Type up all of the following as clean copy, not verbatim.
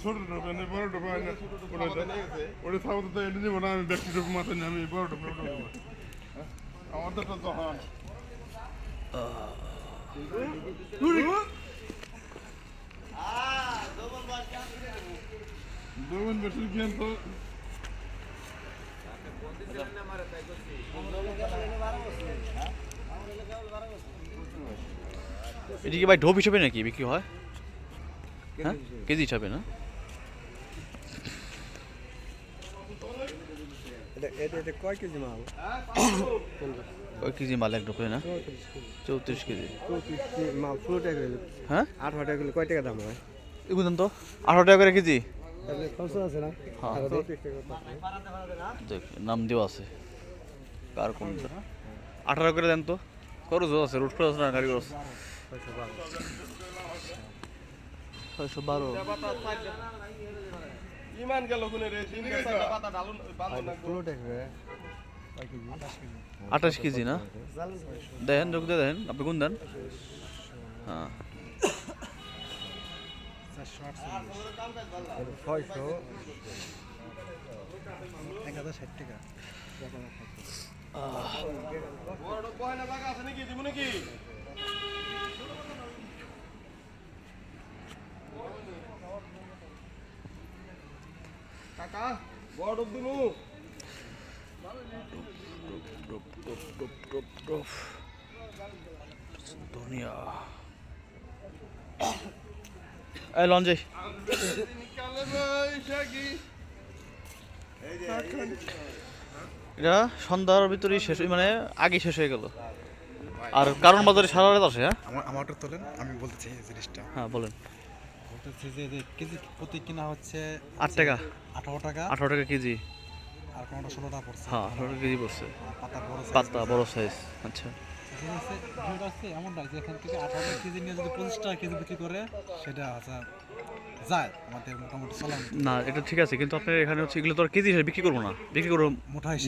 ছোট ডোবা নেই বড় ডোবা ওটা থাকতে তো এটা নিব না আমি ব্যক্তি ডোবা মাথায় নিয়ে আমি বড় ডোবা আমাদের তো তখন দোকান বেশি জ্ঞান তো এটি কি ভাই ঢোপ হিসাবে নাকি বিক্রি হয়? হ্যাঁ কেজি হিসাবে না? কয় কেজি মাল? কয় কেজি মাল এক ঢোপে না? 34 কেজি মাল পুরো টাকা গেলে হ্যাঁ 18 টাকা গেলে কয় টাকা দাম হয়? বুঝুন তো 18 টাকা করে কেজি। খরচ আছে না? হ্যাঁ দেখ নাম দেওয়া আছে কার কোনটা 18 করে দেন তো খরচও আছে রুট খরচ না গাড়ি খরচ 612 ইমান গেল কোনে রে তিন চারটা পাতা ঢালুন বাঁধুন না পুরো টাকা কয় কেজি? 28 কেজি না দেন যোগ দিয়ে দেন আপনি কোন দেন? হ্যাঁ 1060 টাকা বড় কয়না জায়গা আছে নাকি দিমু নাকি কাকা বড় দিমু দুনিয়া এই লঞ্জে এটা সন্ধ্যার ভিতরেই শেষ মানে আগে শেষ হয়ে গেল আর কারণ বাজারে সারা রাত আসে। হ্যাঁ আমারটা তোলেন আমি বলতে চাই এই জিনিসটা হ্যাঁ বলেন বলতেছি যে কেজি প্রতি কিনা হচ্ছে 8 টাকা 18 টাকা 18 টাকা কেজি আর কোনটা 16 টাকা পড়ছে হ্যাঁ 18 টাকা কেজি পড়ছে পাতা বড় size পাতা বড় সাইজ আচ্ছা ভিড় আছে এমনটা যে এখান থেকে 18 টাকা কেজি নিয়ে যদি 25 টাকা কেজি বিক্রি করে সেটা আচ্ছা যায় আমাদের মোটামুটি চলার মতো। না এটা ঠিক আছে কিন্তু আপনার এখানে হচ্ছে এগুলো তো আর কেজি হিসেবে বিক্রি করবো না বিক্রি করবো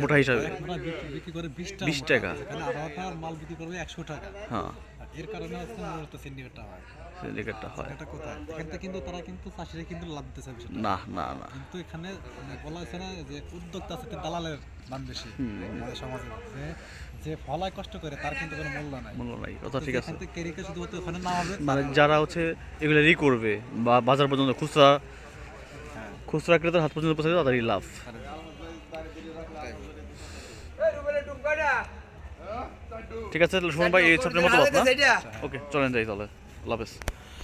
মোটা হিসাবে আমরা বিক্রি করে 20 টাকা 20 টাকা এখানে 18 টাকার মাল বিক্রি করবে 100 টাকা হ্যাঁ আর এর কারণে হচ্ছে মূলত সিন্ডিকেটটা হয় সিন্ডিকেটটা হয় এটা কোথায় এখান থেকে কিন্তু তারা কিন্তু চাষিরা কিন্তু লাভ দিতে চায় বিষয়টা না না না কিন্তু এখানে মানে বলা হয়েছে না যে উদ্যোক্তা আছে দালালের দাম বেশি আমাদের সমাজে যে ফলায় কষ্ট করে তার কিন্তু কোনো মূল্য নাই মূল্য নাই কথা ঠিক আছে এখান থেকে কেরিকে শুধুমাত্র ওখানে না হবে মানে যারা হচ্ছে এগুলো করবে বা বাজার পর্যন্ত খুচরা ক্রেতার হাত পর্যন্ত পৌঁছে তাদেরই লাভ। ঠিক আছে সুমন ভাই এই আপনার মতো ওকে চলেন যাই তাহলে আল্লাহ হাফেজ।